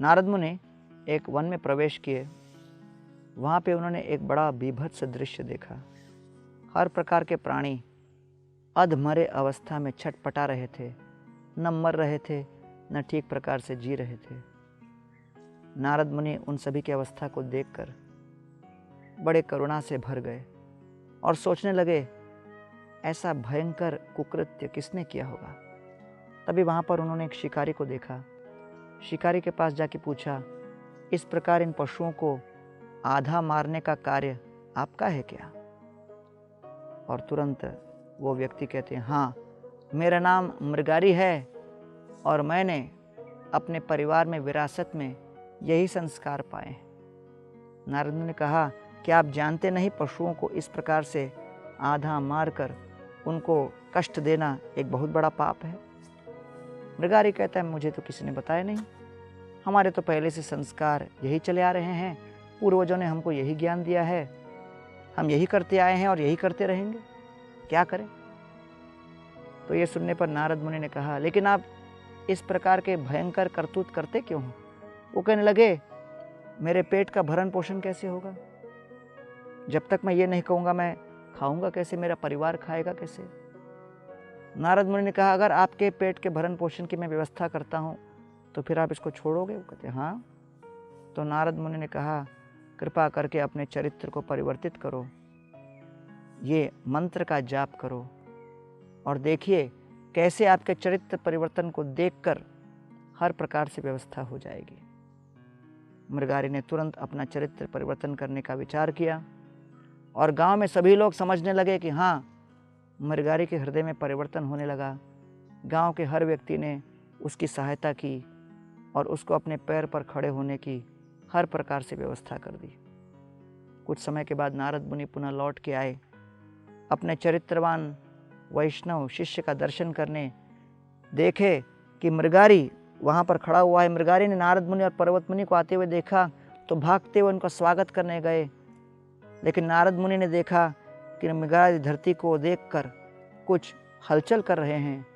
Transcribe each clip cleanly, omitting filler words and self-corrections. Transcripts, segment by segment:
नारद मुनि एक वन में प्रवेश किए। वहाँ पे उन्होंने एक बड़ा बीभत्स दृश्य देखा। हर प्रकार के प्राणी अधमरे अवस्था में छटपटा रहे थे, न मर रहे थे न ठीक प्रकार से जी रहे थे। नारद मुनि उन सभी की अवस्था को देखकर बड़े करुणा से भर गए और सोचने लगे ऐसा भयंकर कुकृत्य किसने किया होगा। तभी वहाँ पर उन्होंने एक शिकारी को देखा। शिकारी के पास जाके पूछा, इस प्रकार इन पशुओं को आधा मारने का कार्य आपका है क्या? और तुरंत वो व्यक्ति कहते हैं, हाँ, मेरा नाम मृगारी है और मैंने अपने परिवार में विरासत में यही संस्कार पाए। नारद ने कहा, क्या आप जानते नहीं पशुओं को इस प्रकार से आधा मारकर उनको कष्ट देना एक बहुत बड़ा पाप है? मृगारी कहता है, मुझे तो किसी ने बताया नहीं, हमारे तो पहले से संस्कार यही चले आ रहे हैं, पूर्वजों ने हमको यही ज्ञान दिया है, हम यही करते आए हैं और यही करते रहेंगे, क्या करें? तो ये सुनने पर नारद मुनि ने कहा, लेकिन आप इस प्रकार के भयंकर करतूत करते क्यों हो? वो कहने लगे, मेरे पेट का भरण पोषण कैसे होगा? जब तक मैं ये नहीं कहूँगा मैं खाऊंगा कैसे, मेरा परिवार खाएगा कैसे? नारद मुनि ने कहा, अगर आपके पेट के भरण पोषण की मैं व्यवस्था करता हूँ तो फिर आप इसको छोड़ोगे? वो कहते, हाँ। तो नारद मुनि ने कहा, कृपा करके अपने चरित्र को परिवर्तित करो, ये मंत्र का जाप करो और देखिए कैसे आपके चरित्र परिवर्तन को देखकर हर प्रकार से व्यवस्था हो जाएगी। मृगारी ने तुरंत अपना चरित्र परिवर्तन करने का विचार किया और गांव में सभी लोग समझने लगे कि हाँ, मृगारी के हृदय में परिवर्तन होने लगा। गांव के हर व्यक्ति ने उसकी सहायता की और उसको अपने पैर पर खड़े होने की हर प्रकार से व्यवस्था कर दी। कुछ समय के बाद नारद मुनि पुनः लौट के आए, अपने चरित्रवान वैष्णव शिष्य का दर्शन करने। देखे कि मृगारी वहाँ पर खड़ा हुआ है। मृगारी ने नारद मुनि और पर्वत मुनि को आते हुए देखा तो भागते हुए उनका स्वागत करने गए, लेकिन नारद मुनि ने देखा कि मृगारी धरती को देखकर कुछ हलचल कर रहे हैं,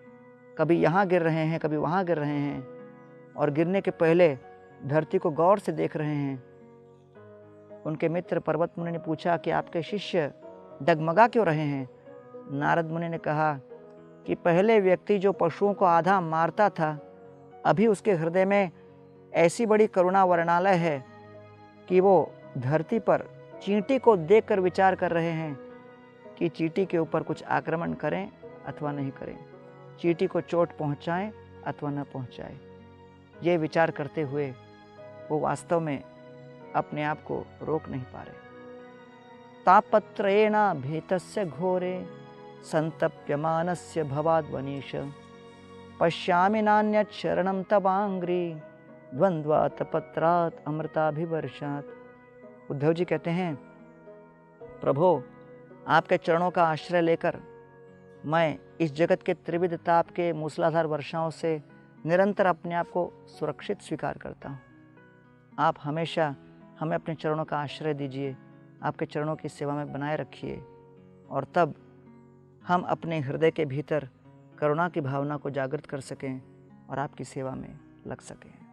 कभी यहाँ गिर रहे हैं कभी वहाँ गिर रहे हैं, और गिरने के पहले धरती को गौर से देख रहे हैं। उनके मित्र पर्वत मुनि ने पूछा कि आपके शिष्य डगमगा क्यों रहे हैं? नारद मुनि ने कहा कि पहले व्यक्ति जो पशुओं को आधा मारता था, अभी उसके हृदय में ऐसी बड़ी करुणा वर्णालय है कि वो धरती पर चींटी को देखकर विचार कर रहे हैं कि चींटी के ऊपर कुछ आक्रमण करें अथवा नहीं करें, चींटी को चोट पहुंचाएं अथवा न पहुंचाएं। ये विचार करते हुए वो वास्तव में अपने आप को रोक नहीं पा रहे। तापत्रेण भेतस्य घोरे संतप्यमानस्य भवाद्वनीश पश्यामि नान्यत् शरणं तवांग्री द्वंद्वात् पत्रात् अमृताभिवर्षात्। उद्धव जी कहते हैं, प्रभो, आपके चरणों का आश्रय लेकर मैं इस जगत के त्रिविध ताप के मूसलाधार वर्षाओं से निरंतर अपने आप को सुरक्षित स्वीकार करता हूँ। आप हमेशा हमें अपने चरणों का आश्रय दीजिए, आपके चरणों की सेवा में बनाए रखिए, और तब हम अपने हृदय के भीतर करुणा की भावना को जागृत कर सकें और आपकी सेवा में लग सकें।